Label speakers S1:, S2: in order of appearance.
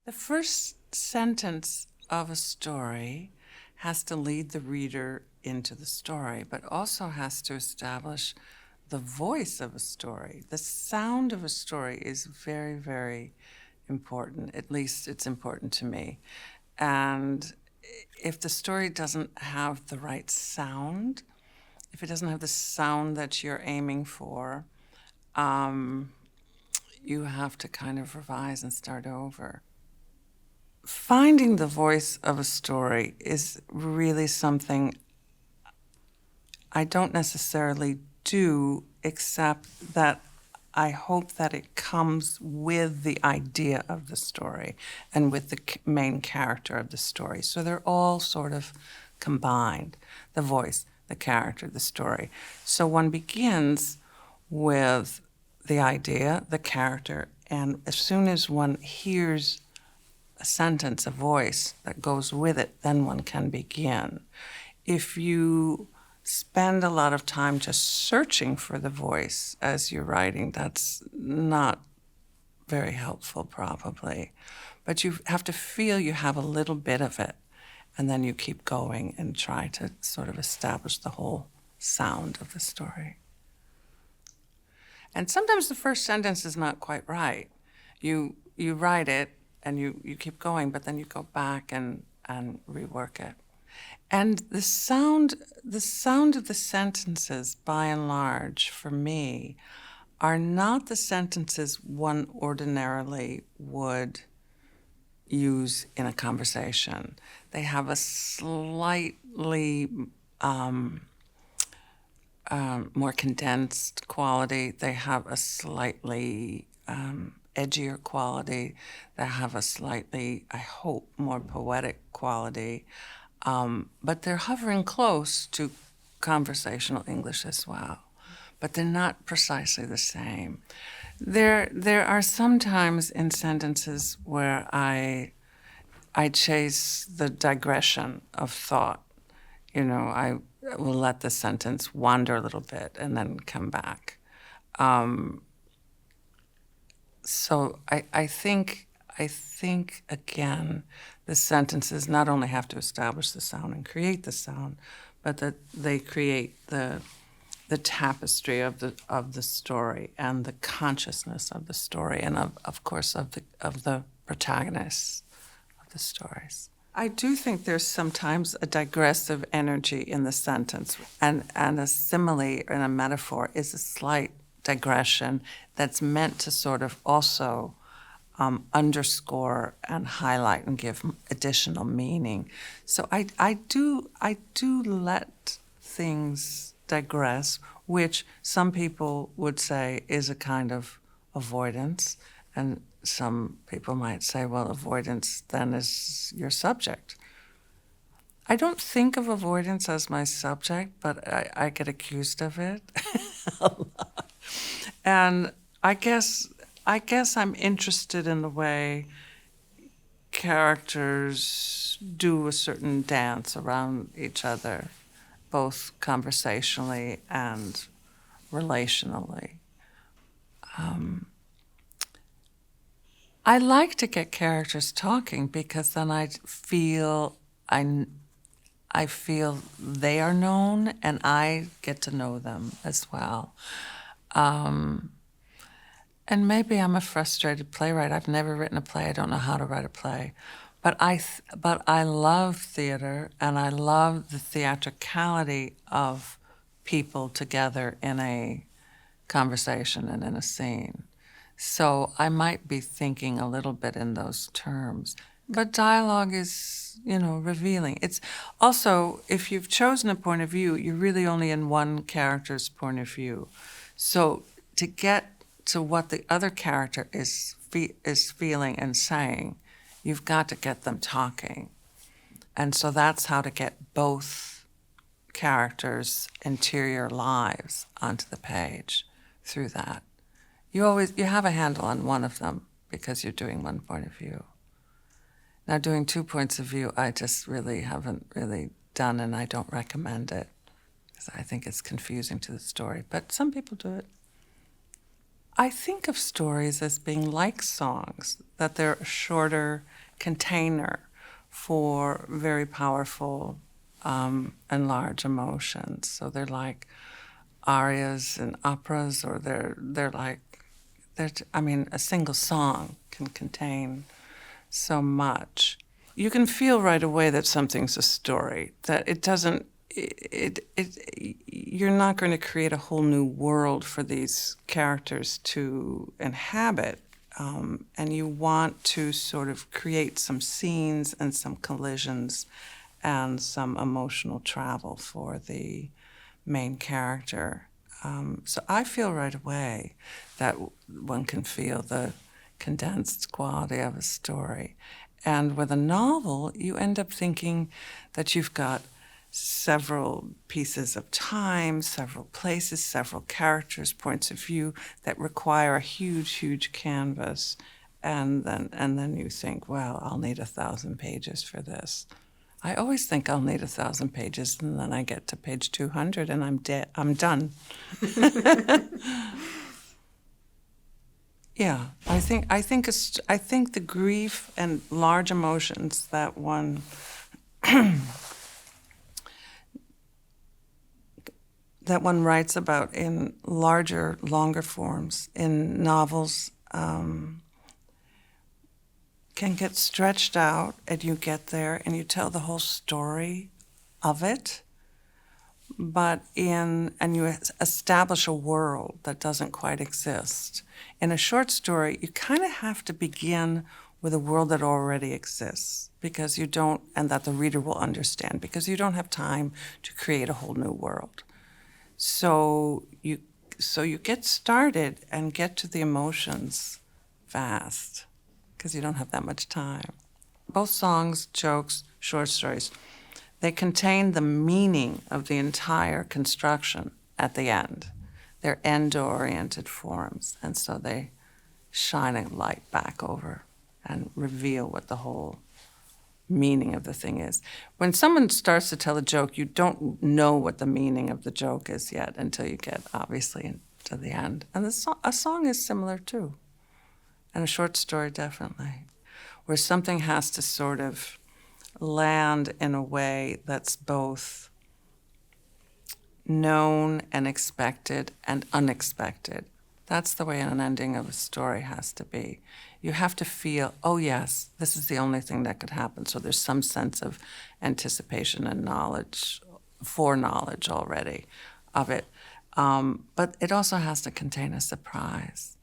S1: The first sentence of a story has to lead the reader into the story, but also has to establish the voice of a story. The sound of a story is very, very important. At least it's important to me. And if the story doesn't have the right sound, if it doesn't have the sound that you're aiming for, you have to kind of revise and start over. Finding the voice of a story is really something I don't necessarily do, except that I hope that it comes with the idea of the story and with the main character of the story. So they're all sort of combined, the voice, the character, the story. So one begins with the idea, the character, and as soon as one hears a sentence, a voice that goes with it, then one can begin. If you spend a lot of time just searching for the voice as you're writing, that's not very helpful, probably. But you have to feel you have a little bit of it, and then you keep going and try to sort of establish the whole sound of the story. And sometimes the first sentence is not quite right. You write it, and you keep going, but then you go back and rework it. And the sound of the sentences, by and large, for me, are not the sentences one ordinarily would use in a conversation. They have a slightly more condensed quality. They have a slightly edgier quality. They have a slightly, I hope, more poetic quality. But they're hovering close to conversational English as well. But they're not precisely the same. There are some times in sentences where I chase the digression of thought. I will let the sentence wander a little bit and then come back. So I think again, the sentences not only have to establish the sound and create the sound, but that they create the tapestry of the story and the consciousness of the story, and of course of the protagonists of the stories. I do think there's sometimes a digressive energy in the sentence, and a simile and a metaphor is a slight digression that's meant to sort of also underscore and highlight and give additional meaning. So I do let things digress, which some people would say is a kind of avoidance, and some people might say, well, avoidance then is your subject. I don't think of avoidance as my subject, but I get accused of it a lot. And I guess I'm interested in the way characters do a certain dance around each other, both conversationally and relationally. I like to get characters talking because then I feel they are known and I get to know them as well. And maybe I'm a frustrated playwright. I've never written a play. I don't know how to write a play. But I love theater, and I love the theatricality of people together in a conversation and in a scene. So I might be thinking a little bit in those terms. But dialogue is, revealing. It's also, if you've chosen a point of view, you're really only in one character's point of view. So to get to what the other character is feeling and saying, you've got to get them talking. And so that's how to get both characters' interior lives onto the page through that. You have a handle on one of them because you're doing one point of view. Now, doing 2 points of view, I just really haven't really done, and I don't recommend it because I think it's confusing to the story. But some people do it. I think of stories as being like songs, that they're a shorter container for very powerful and large emotions. So they're like arias and operas, or they're like I mean, a single song can contain so much. You can feel right away that something's a story, that it doesn't, you're not going to create a whole new world for these characters to inhabit. And you want to sort of create some scenes and some collisions and some emotional travel for the main character. So I feel right away that one can feel the condensed quality of a story. And with a novel, you end up thinking that you've got several pieces of time, several places, several characters, points of view that require a huge, huge canvas. And then you think, well, I'll need 1,000 pages for this. I always think I'll need 1,000 pages, and then I get to page 200, and I'm done. Yeah, I think the grief and large emotions that one that one writes about in larger, longer forms in novels can get stretched out, and you get there and you tell the whole story of it. And you establish a world that doesn't quite exist. In a short story, you kind of have to begin with a world that already exists, because you don't, and that the reader will understand, because you don't have time to create a whole new world. So you get started and get to the emotions fast, because you don't have that much time. Both songs, jokes, short stories, they contain the meaning of the entire construction at the end. They're end-oriented forms, and so they shine a light back over and reveal what the whole meaning of the thing is. When someone starts to tell a joke, you don't know what the meaning of the joke is yet until you get, obviously, to the end. And a song is similar, too, and a short story definitely, where something has to sort of land in a way that's both known and expected and unexpected. That's the way an ending of a story has to be. You have to feel, oh yes, this is the only thing that could happen. So there's some sense of anticipation and foreknowledge already of it. But it also has to contain a surprise.